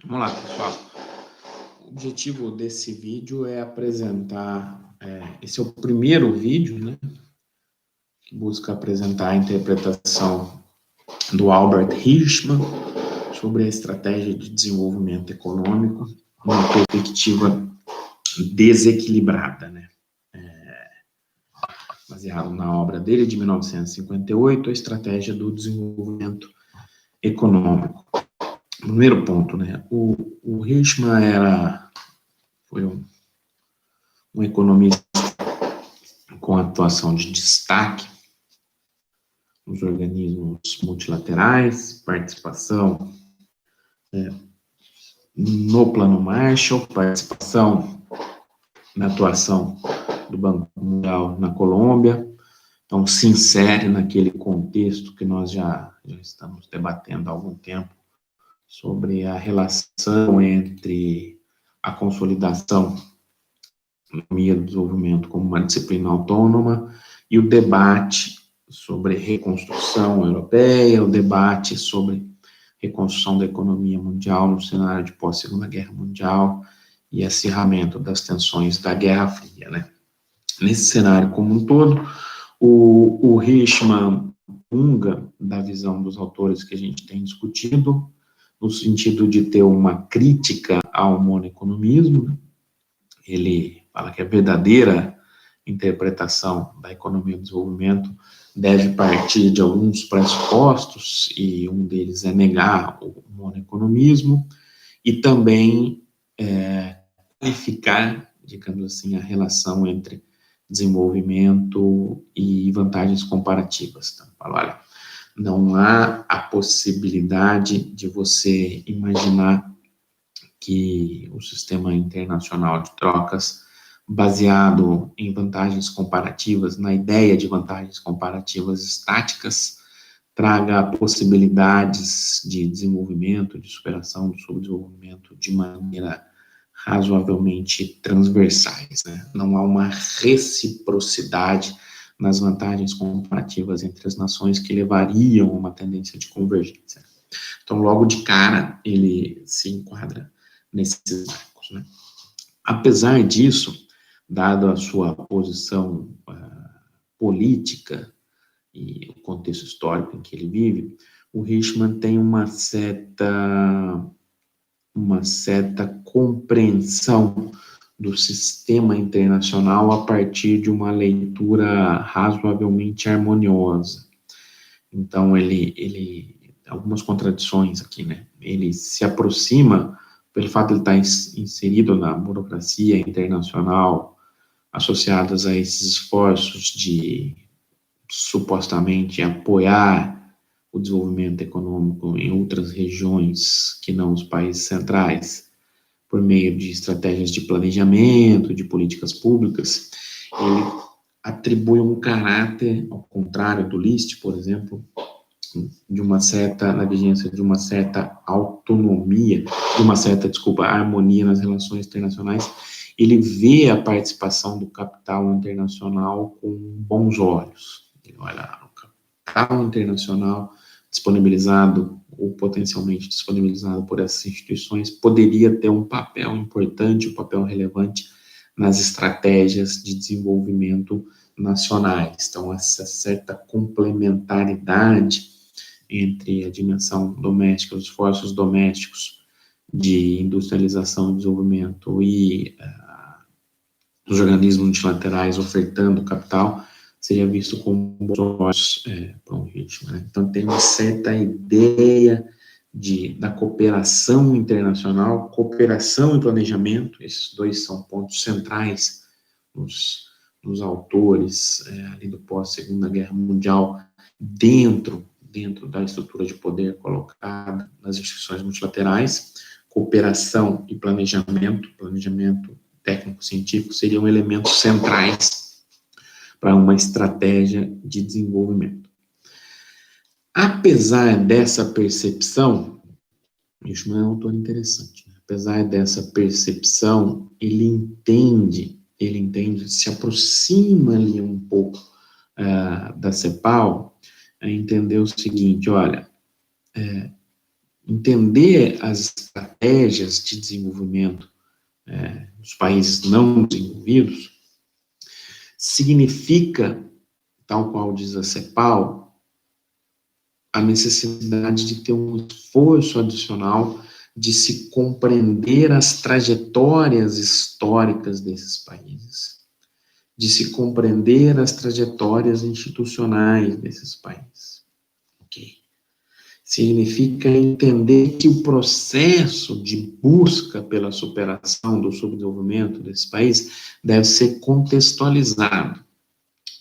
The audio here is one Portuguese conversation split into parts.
Vamos lá, pessoal. O objetivo desse vídeo é apresentar, esse é o primeiro vídeo, né, que busca apresentar a interpretação do Albert Hirschman sobre a estratégia de desenvolvimento econômico numa perspectiva desequilibrada, né, baseado na obra dele de 1958, a estratégia do desenvolvimento econômico. Primeiro ponto, né, o Hirschman foi um economista com atuação de destaque nos organismos multilaterais, participação no Plano Marshall, participação na atuação do Banco Mundial na Colômbia. Então, se insere naquele contexto que nós já estamos debatendo há algum tempo sobre a relação entre a consolidação da economia do desenvolvimento como uma disciplina autônoma e o debate sobre reconstrução europeia, o debate sobre reconstrução da economia mundial no cenário de pós-Segunda Guerra Mundial e acirramento das tensões da Guerra Fria, né? Nesse cenário como um todo, o Hirschman comunga da visão dos autores que a gente tem discutido, no sentido de ter uma crítica ao monoeconomismo, né? Ele fala que a verdadeira interpretação da economia do desenvolvimento deve partir de alguns pressupostos, e um deles é negar o monoeconomismo, e também qualificar, digamos assim, a relação entre desenvolvimento e vantagens comparativas. Então, fala, olha, não há a possibilidade de você imaginar que o sistema internacional de trocas, baseado em vantagens comparativas, na ideia de vantagens comparativas estáticas, traga possibilidades de desenvolvimento, de superação do subdesenvolvimento de maneira razoavelmente transversais, né? Não há uma reciprocidade nas vantagens comparativas entre as nações que levariam a uma tendência de convergência. Então, logo de cara, ele se enquadra nesses marcos, né? Apesar disso, dado a sua posição política e o contexto histórico em que ele vive, o Hirschman tem uma certa compreensão do sistema internacional a partir de uma leitura razoavelmente harmoniosa. Então, algumas contradições aqui, né? Ele se aproxima, pelo fato de ele estar inserido na burocracia internacional, associadas a esses esforços de supostamente apoiar o desenvolvimento econômico em outras regiões que não os países centrais, por meio de estratégias de planejamento, de políticas públicas, ele atribui um caráter, ao contrário do List, por exemplo, na vigência de uma certa autonomia, harmonia nas relações internacionais. Ele vê a participação do capital internacional com bons olhos. Ele olha, o capital internacional disponibilizado ou potencialmente disponibilizado por essas instituições poderia ter um papel importante, um papel relevante nas estratégias de desenvolvimento nacionais. Então, essa certa complementaridade entre a dimensão doméstica, os esforços domésticos de industrialização e desenvolvimento e os organismos multilaterais ofertando capital, seria visto com bons olhos para um ritmo, né? Então, tem uma certa ideia da cooperação internacional, cooperação e planejamento, esses dois são pontos centrais nos autores ali do pós-Segunda Guerra Mundial, dentro da estrutura de poder colocada nas instituições multilaterais. Cooperação e planejamento técnico-científico seriam elementos centrais para uma estratégia de desenvolvimento. Apesar dessa percepção, isso é um autor interessante, né? Apesar dessa percepção, ele entende, se aproxima ali um pouco da CEPAL, a entender o seguinte, olha, entender as estratégias de desenvolvimento dos países não desenvolvidos significa, tal qual diz a CEPAL, a necessidade de ter um esforço adicional de se compreender as trajetórias históricas desses países, de se compreender as trajetórias institucionais desses países. Ok? Significa entender que o processo de busca pela superação do subdesenvolvimento desse país deve ser contextualizado.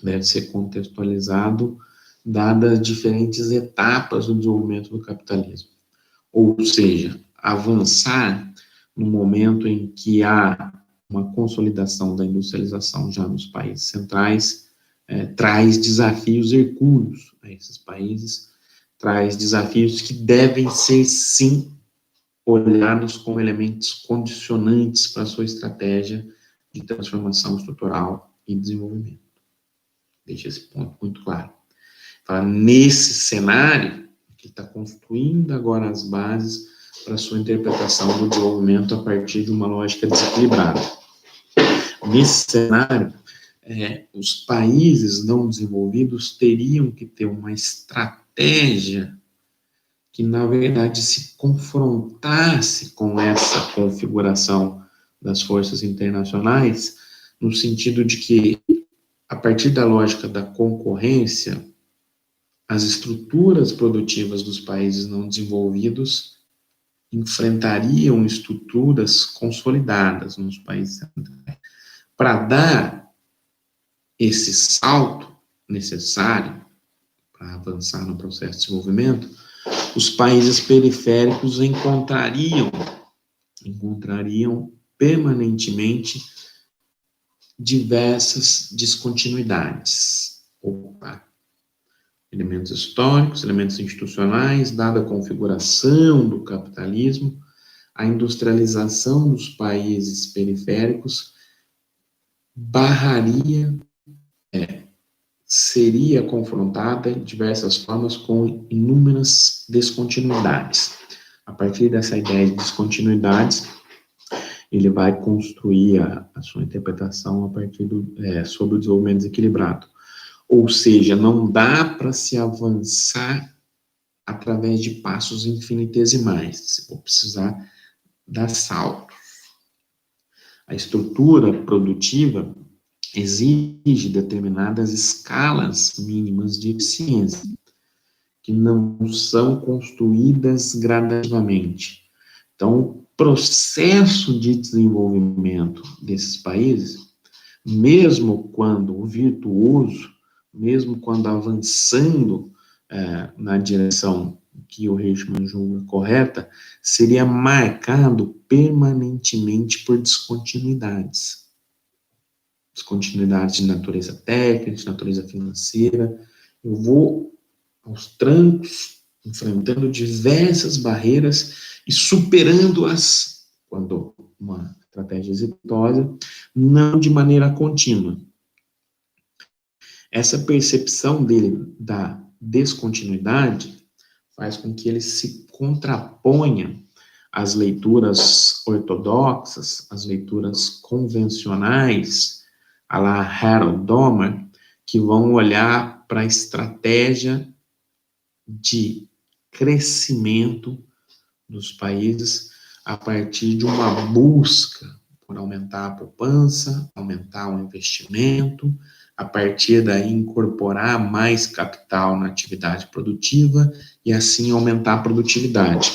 Deve ser contextualizado dadas diferentes etapas do desenvolvimento do capitalismo. Ou seja, avançar no momento em que há uma consolidação da industrialização já nos países centrais, traz desafios hercúleos a esses países, traz desafios que devem ser, sim, olhados como elementos condicionantes para a sua estratégia de transformação estrutural e desenvolvimento. Deixa esse ponto muito claro. Fala, nesse cenário, que está construindo agora as bases para a sua interpretação do desenvolvimento a partir de uma lógica desequilibrada. Nesse cenário, os países não desenvolvidos teriam que ter uma estratégia que, na verdade, se confrontasse com essa configuração das forças internacionais, no sentido de que, a partir da lógica da concorrência, as estruturas produtivas dos países não desenvolvidos enfrentariam estruturas consolidadas nos países centrais. Para dar esse salto necessário para avançar no processo de desenvolvimento, os países periféricos encontrariam permanentemente diversas descontinuidades. Elementos históricos, elementos institucionais, dada a configuração do capitalismo, a industrialização dos países periféricos seria confrontada de diversas formas com inúmeras descontinuidades. A partir dessa ideia de descontinuidades, ele vai construir a sua interpretação a partir sobre o desenvolvimento desequilibrado. Ou seja, não dá para se avançar através de passos infinitesimais. Você vai precisar dar saltos. A estrutura produtiva exige determinadas escalas mínimas de eficiência, que não são construídas gradativamente. Então, o processo de desenvolvimento desses países, mesmo quando virtuoso, mesmo quando avançando na direção que o Hirschman julga correta, seria marcado permanentemente por descontinuidades. Descontinuidades de natureza técnica, de natureza financeira. Eu vou aos trancos, enfrentando diversas barreiras e superando-as, quando uma estratégia exitosa, não de maneira contínua. Essa percepção dele da descontinuidade faz com que ele se contraponha às leituras ortodoxas, às leituras convencionais, à la Harold Domer, que vão olhar para a estratégia de crescimento dos países a partir de uma busca por aumentar a poupança, aumentar o investimento, a partir daí incorporar mais capital na atividade produtiva e assim aumentar a produtividade.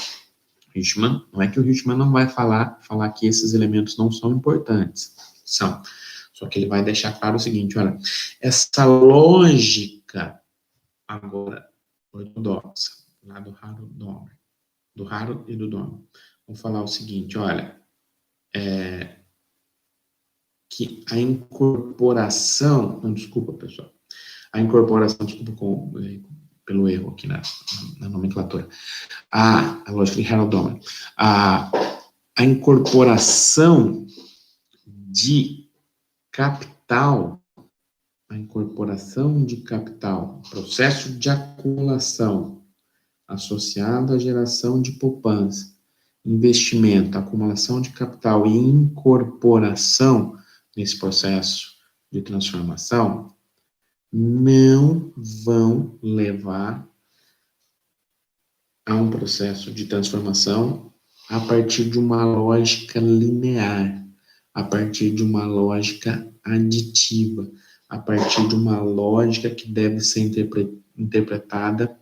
Hirschman, não é que o Hirschman não vai falar que esses elementos não são importantes, são. Só que ele vai deixar claro o seguinte, olha, essa lógica agora ortodoxa, lá do Harold Domer, do Harold e do Domer, vamos falar o seguinte, olha, que a incorporação, desculpa pessoal, pelo erro aqui na nomenclatura, a lógica de Harold Domer, a incorporação de capital, processo de acumulação associado à geração de poupança, investimento, acumulação de capital e incorporação nesse processo de transformação, não vão levar a um processo de transformação a partir de uma lógica linear, a partir de uma lógica aditiva, a partir de uma lógica que deve ser interpretada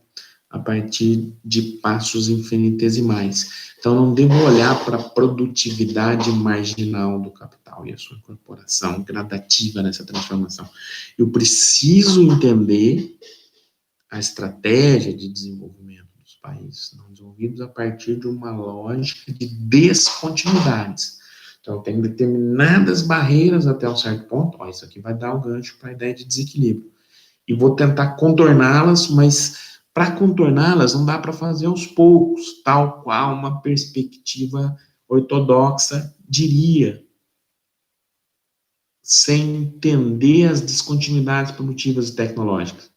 a partir de passos infinitesimais. Então, não devo olhar para a produtividade marginal do capital e a sua incorporação gradativa nessa transformação. Eu preciso entender a estratégia de desenvolvimento dos países não desenvolvidos a partir de uma lógica de descontinuidades. Então, tem determinadas barreiras até um certo ponto. Ó, isso aqui vai dar o gancho para a ideia de desequilíbrio. E vou tentar contorná-las, mas para contorná-las não dá para fazer aos poucos, tal qual uma perspectiva ortodoxa diria, sem entender as descontinuidades produtivas e tecnológicas.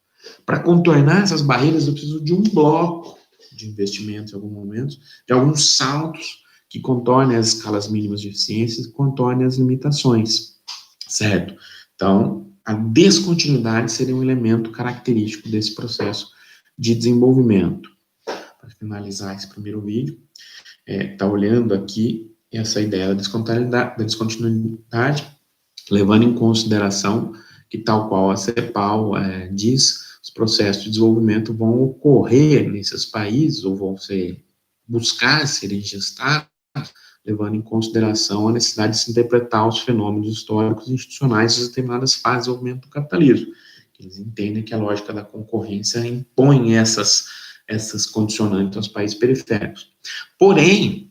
Para contornar essas barreiras, eu preciso de um bloco de investimentos em alguns momentos, de alguns saltos que contornem as escalas mínimas de eficiência e contornem as limitações, certo? Então, a descontinuidade seria um elemento característico desse processo de desenvolvimento. Para finalizar esse primeiro vídeo, está olhando aqui essa ideia da descontinuidade, levando em consideração que, tal qual a CEPAL diz, os processos de desenvolvimento vão ocorrer nesses países, ou vão buscar serem gestados, levando em consideração a necessidade de se interpretar os fenômenos históricos e institucionais de determinadas fases do desenvolvimento do capitalismo. Eles entendem que a lógica da concorrência impõe essas condicionantes aos países periféricos. Porém,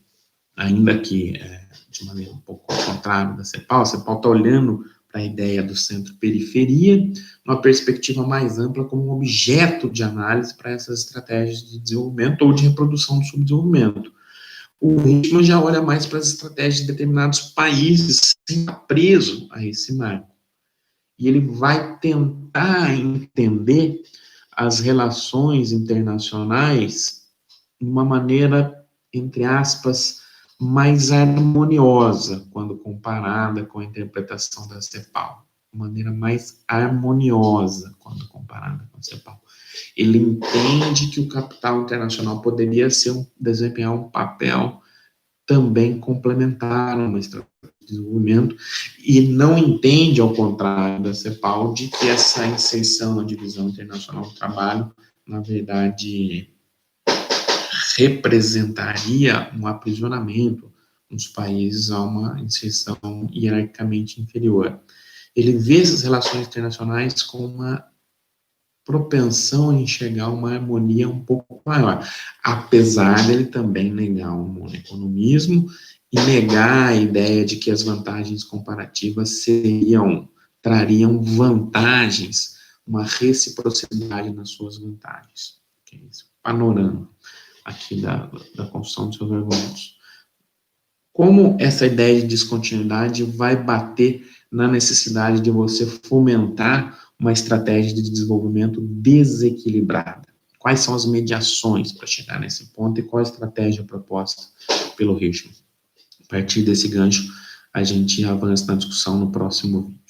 ainda que de maneira um pouco ao contrário da CEPAL, a CEPAL está olhando para a ideia do centro-periferia, numa perspectiva mais ampla, como um objeto de análise para essas estratégias de desenvolvimento ou de reprodução do subdesenvolvimento. O Richman já olha mais para as estratégias de determinados países, sem estar preso a esse marco. E ele vai tentar entender as relações internacionais de uma maneira, entre aspas, mais harmoniosa, quando comparada com a interpretação da CEPAL. De maneira mais harmoniosa, quando comparada com a CEPAL. Ele entende que o capital internacional poderia desempenhar um papel também complementar uma estratégia de desenvolvimento, e não entende, ao contrário da CEPAL, de que essa inserção na divisão internacional do trabalho, na verdade, representaria um aprisionamento nos países a uma inserção hierarquicamente inferior. Ele vê essas relações internacionais com uma propensão a enxergar uma harmonia um pouco maior, apesar dele também negar o monoeconomismo e negar a ideia de que as vantagens comparativas trariam vantagens, uma reciprocidade nas suas vantagens. Esse panorama aqui da construção dos seus argumentos. Como essa ideia de descontinuidade vai bater na necessidade de você fomentar uma estratégia de desenvolvimento desequilibrada? Quais são as mediações para chegar nesse ponto e qual a estratégia proposta pelo Richman? A partir desse gancho, a gente avança na discussão no próximo vídeo.